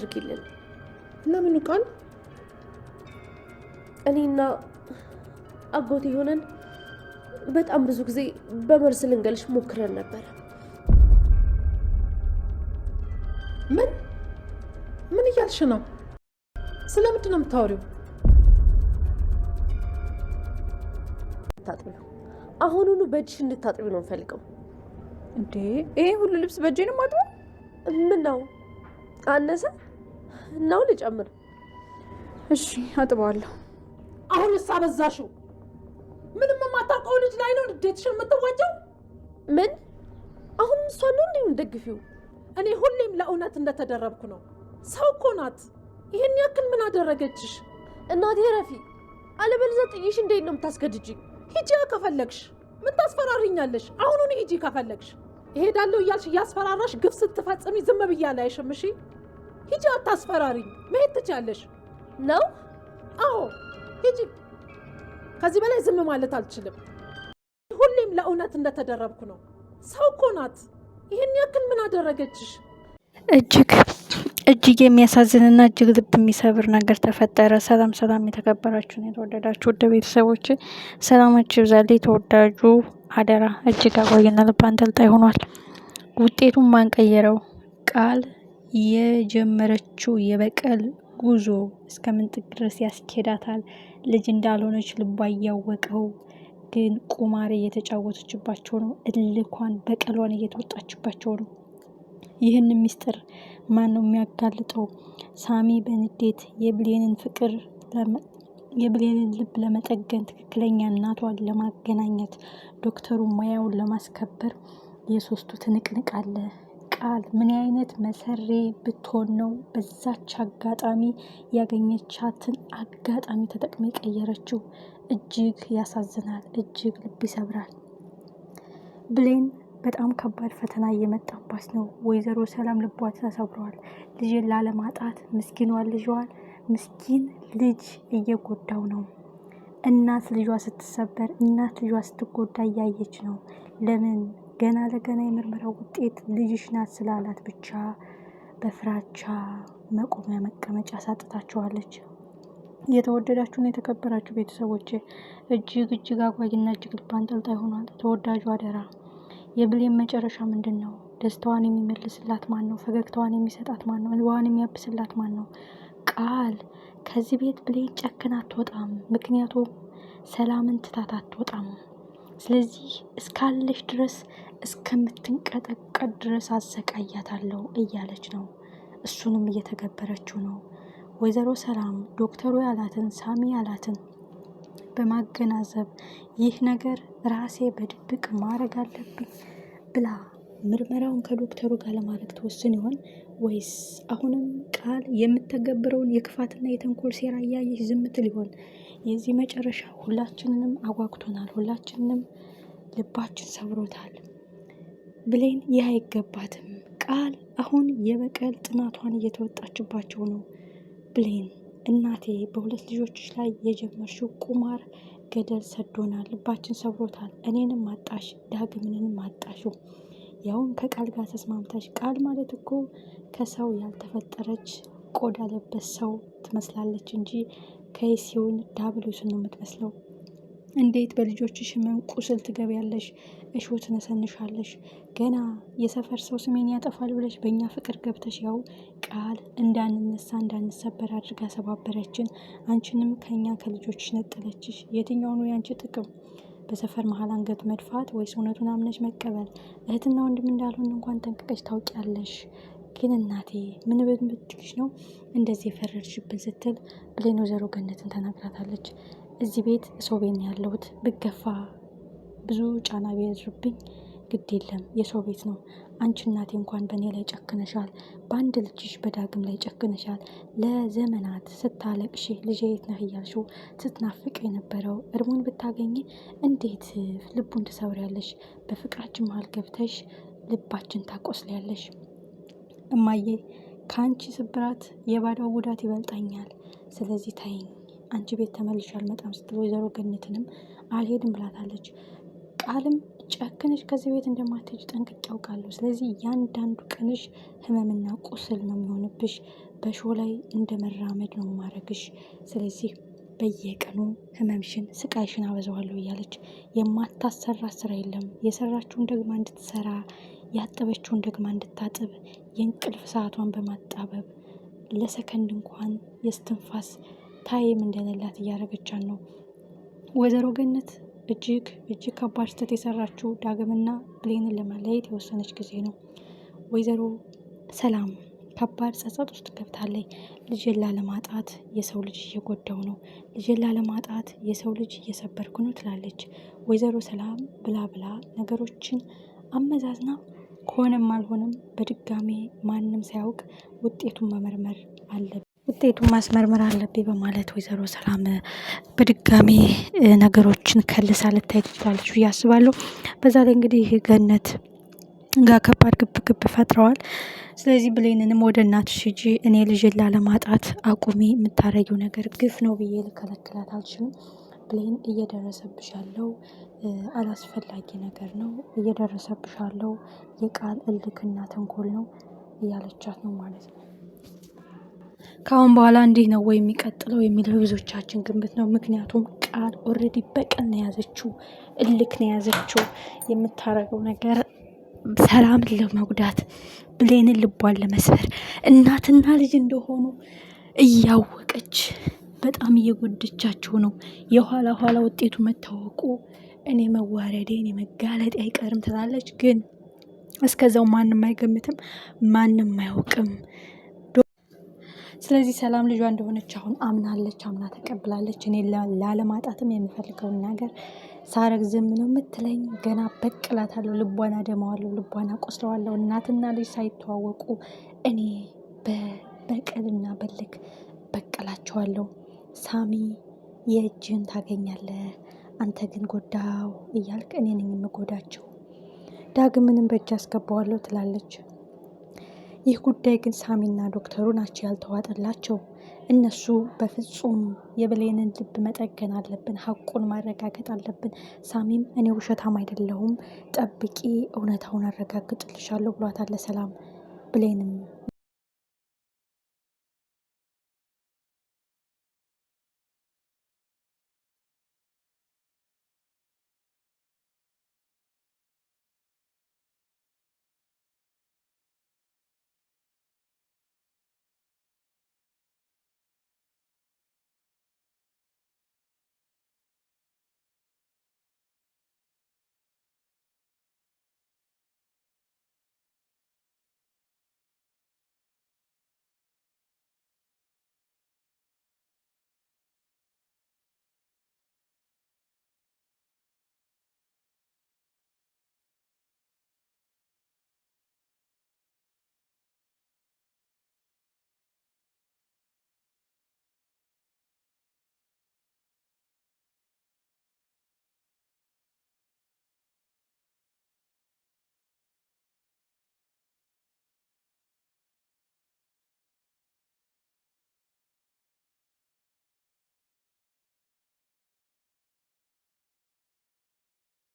አድርጊልን። እና ምኑ ቃል? እኔና አጎቴ ሆነን በጣም ብዙ ጊዜ በመርዝ ልንገልሽ ሞክረን ነበረ። ምን እያልሽ ነው? ስለምንድን ነው የምታወሪው? ታጥቢ ነው አሁኑኑ በእጅሽ እንድታጥቢ ነው የምፈልገው። እንዴ ይሄ ሁሉ ልብስ በእጄ ነው ማጥበው? ምን ነው አነሰ ነው ልጨምር? እሺ አጥበዋለሁ። አሁንስ አበዛሽው። ምንም የማታውቀው ልጅ ላይ ነው እንዴትሽን የምትዋጀው? ምን አሁን እሷን ነው እንዴ እንደግፊው? እኔ ሁሌም ለእውነት እንደተደረብኩ ነው። ሰው እኮ ናት። ይሄን ያክል ምን አደረገችሽ? እናቴ ረፊ፣ አለበለዚያ ጥይሽ እንዴት ነው የምታስገድጂኝ? ሂጂ ከፈለግሽ። ምን ታስፈራሪኛለሽ? አሁኑን ሂጂ ከፈለግሽ። እሄዳለሁ እያልሽ እያስፈራራሽ ግፍ ስትፈጽሚ ዝም ብዬ አላይሽም። እሺ ሂጂ፣ አታስፈራሪኝ። መሄድ ትችያለሽ ነው? አዎ ሂጂ። ከዚህ በላይ ዝም ማለት አልችልም። ሁሌም ለእውነት እንደተደረብኩ ነው። ሰው እኮ ናት። ይሄን ያክል ምን አደረገችሽ? እጅግ የሚያሳዝንና እጅግ ልብ የሚሰብር ነገር ተፈጠረ። ሰላም የተከበራችሁን የተወደዳችሁ ወደ ቤተሰቦች ሰላማችሁ ይብዛልኝ። ተወዳጁ አደራ እጅግ አጓጊና ልብ አንጠልጣይ ሆኗል። ውጤቱን ማንቀየረው ቃል የጀመረችው የበቀል ጉዞ እስከምን ጥግ ድረስ ያስኬዳታል? ልጅ እንዳልሆነች ልቧ እያወቀው ግን ቁማር እየተጫወተችባቸው ነው። እልኳን በቀሏን እየተወጣችባቸው ነው። ይህን ሚስጥር ማን ነው የሚያጋልጠው? ሳሚ በንዴት የብሌንን ልብ ለመጠገን ትክክለኛ እናቷን ለማገናኘት ዶክተሩ ሙያውን ለማስከበር የሶስቱ ትንቅንቅ አለ። ቃል ምን አይነት መሰሬ ብትሆን ነው በዛች አጋጣሚ ያገኘቻትን አጋጣሚ ተጠቅመ የቀየረችው? እጅግ ያሳዝናል፣ እጅግ ልብ ይሰብራል። ብሌን በጣም ከባድ ፈተና እየመጣባት ነው። ወይዘሮ ሰላም ልቧ ተሰብሯል። ልጅን ላለማጣት ምስኪን ልጅ እየጎዳው ነው። እናት ልጇ ስትሰበር፣ እናት ልጇ ስትጎዳ እያየች ነው። ለምን? ገና ለገና የምርመራው ውጤት ልጅሽ ናት ስላላት ብቻ በፍራቻ መቆሚያ መቀመጫ ሳጥታቸዋለች። የተወደዳችሁና የተከበራችሁ ቤተሰቦች እጅግ አጓጊና እጅግ ልብ አንጠልጣይ ሆኗል። ተወዳጁ አደራ የብሌን መጨረሻ ምንድን ነው? ደስታዋን የሚመልስላት ማን ነው? ፈገግታዋን የሚሰጣት ማን ነው? እንባዋን የሚያብስላት ማን ነው? ቃል ከዚህ ቤት ብሌን ጨክና አትወጣም። ምክንያቱም ሰላምን ትታት አትወጣም። ስለዚህ እስካለች ድረስ እስከምትንቀጠቀጥ ድረስ አዘቃያታለሁ እያለች ነው። እሱንም እየተገበረችው ነው። ወይዘሮ ሰላም ዶክተሩ ያላትን ሳሚ ያላትን በማገናዘብ ይህ ነገር ራሴ በድብቅ ማድረግ አለብኝ ብላ ምርመራውን ከዶክተሩ ጋር ለማድረግ ትወስን ይሆን ወይስ አሁንም ቃል የምተገብረውን የክፋትና የተንኮል ሴራ እያየች ዝም ትል ይሆን? የዚህ መጨረሻ ሁላችንንም አጓግቶናል። ሁላችንንም ልባችን ሰብሮታል። ብሌን ይህ አይገባትም። ቃል አሁን የበቀል ጥናቷን እየተወጣችባቸው ነው። ብሌን እናቴ በሁለት ልጆችሽ ላይ የጀመርሽው ቁማር ገደል ሰዶናል፣ ልባችን ሰብሮታል። እኔንም አጣሽ፣ ዳግምንም አጣሽው፣ ያውም ከቃል ጋር ተስማምታሽ። ቃል ማለት እኮ ከሰው ያልተፈጠረች ቆዳ ለበስ ሰው ትመስላለች እንጂ ከይሲውን ዳብሎስን ነው የምትመስለው። እንዴት በልጆችሽ ህመም ቁስል ትገቢያለሽ? እሾ ትነሰንሻለሽ? ገና የሰፈር ሰው ስሜን ያጠፋል ብለሽ በእኛ ፍቅር ገብተሽ ያው ቃል እንዳንነሳ እንዳንሰበር አድርጋ ሰባበረችን። አንቺንም ከኛ ከልጆችሽ ነጠለችሽ። የትኛው ነው ያንቺ ጥቅም? በሰፈር መሀል አንገት መድፋት ወይስ እውነቱን አምነሽ መቀበል? እህትና ወንድም እንዳልሆን እንኳን ጠንቅቀሽ ታውቂያለሽ። ግን እናቴ ምን ብትልሽ ነው እንደዚህ የፈረድሽብን? ስትል ብሌን ወይዘሮ ገነትን ተናግራታለች። እዚህ ቤት ሰው ቤት ነው ያለሁት። ብገፋ ብዙ ጫና ቢያዝርብኝ ግድ የለም የሰው ቤት ነው። አንቺ እናቴ እንኳን በእኔ ላይ ጨክነሻል። በአንድ ልጅሽ በዳግም ላይ ጨክነሻል። ለዘመናት ስታለቅሽ ልጄ የት ነህ እያልሽው ስትናፍቅ የነበረው እርሙን ብታገኝ እንዴት ልቡን ትሰብሪያለሽ? በፍቅራችን መሀል ገብተሽ ልባችን ታቆስሊያለሽ። እማዬ ከአንቺ ስብራት የባዳው ጉዳት ይበልጣኛል። ስለዚህ ታይኝ፣ አንቺ ቤት ተመልሼ አልመጣም ስትል ወይዘሮ ገነትንም አልሄድም ብላታለች። ቃልም ጨክንሽ ከዚህ ቤት እንደማትሄጂ ጠንቅቄ ያውቃለሁ። ስለዚህ እያንዳንዱ ቀንሽ ህመምና ቁስል ነው የሚሆንብሽ። በሾህ ላይ እንደ መራመድ ነው ማረግሽ። ስለዚህ በየቀኑ ህመምሽን ስቃይሽን አበዛዋለሁ እያለች የማታሰራ ስራ የለም። የሰራችውን ደግማ እንድትሰራ ያጠበችውን ደግማ እንድታጥብ የእንቅልፍ ሰዓቷን በማጣበብ ለሰከንድ እንኳን የስትንፋስ ታይም እንደሌላት እያደረገቻት ነው። ወይዘሮ ገነት እጅግ ከባድ ስህተት የሰራችው ዳግምና ብሌንን ለማለየት የወሰነች ጊዜ ነው። ወይዘሮ ሰላም ከባድ ጸጸት ውስጥ ገብታለች። ልጄን ላለማጣት የሰው ልጅ እየጎዳው ነው፣ ልጄን ላለማጣት የሰው ልጅ እየሰበርኩ ነው ትላለች። ወይዘሮ ሰላም ብላ ነገሮችን አመዛዝና ከሆነም አልሆነም በድጋሜ ማንም ሳያውቅ ውጤቱን መመርመር አለብኝ፣ ውጤቱን ማስመርመር አለብኝ በማለት ወይዘሮ ሰላም በድጋሜ ነገሮችን ከልሳ ልታይ ትችላለች ብዬ አስባለሁ። በዛ ላይ እንግዲህ ገነት ጋር ከባድ ግብ ፈጥረዋል። ስለዚህ ብሌንንም ወደ እናትሽ ሂጂ፣ እኔ ልጅን ላለማጣት አቁሚ፣ የምታረጊው ነገር ግፍ ነው ብዬ ልከለክላት አልችልም። ብሌን እየደረሰብሽ ያለው አላስፈላጊ ነገር ነው፣ እየደረሰብሽ ያለው የቃል እልክና ተንኮል ነው እያለቻት ነው ማለት ነው። ከአሁን በኋላ እንዲህ ነው ወይ የሚቀጥለው የሚለው ብዙዎቻችን ግምት ነው። ምክንያቱም ቃል ኦልሬዲ በቀል ነው የያዘችው፣ እልክ ነው የያዘችው። የምታረገው ነገር ሰላምን ለመጉዳት ብሌንን ልቧን ለመስበር እናትና ልጅ እንደሆኑ እያወቀች በጣም እየጎደቻቸው ነው። የኋላ ውጤቱ መታወቁ እኔ መዋረዴ እኔ መጋለጤ አይቀርም ትላለች። ግን እስከዛው ማንም አይገምትም፣ ማንም አያውቅም። ስለዚህ ሰላም ልጇ እንደሆነች አሁን አምናለች፣ አምና ተቀብላለች። እኔ ላለማጣትም የምፈልገውን ነገር ሳረግ ዝም ነው የምትለኝ። ገና በቅላታለሁ፣ ልቧን አደማዋለሁ፣ ልቧን አቆስለዋለሁ። እናትና ልጅ ሳይተዋወቁ እኔ በበቀልና በልክ በቀላቸዋለሁ። ሳሚ የእጅን ታገኛለህ፣ አንተ ግን ጎዳው እያልክ እኔ ነኝ የምጎዳቸው። ዳግምንም በእጅ አስገባዋለሁ ትላለች። ይህ ጉዳይ ግን ሳሚና ዶክተሩ ናቸው ያልተዋጠላቸው። እነሱ በፍጹም የብሌንን ልብ መጠገን አለብን፣ ሀቁን ማረጋገጥ አለብን። ሳሚም እኔ ውሸታም አይደለሁም፣ ጠብቂ፣ እውነታውን አረጋግጥልሻለሁ ብሏታል ሰላም። ብሌንም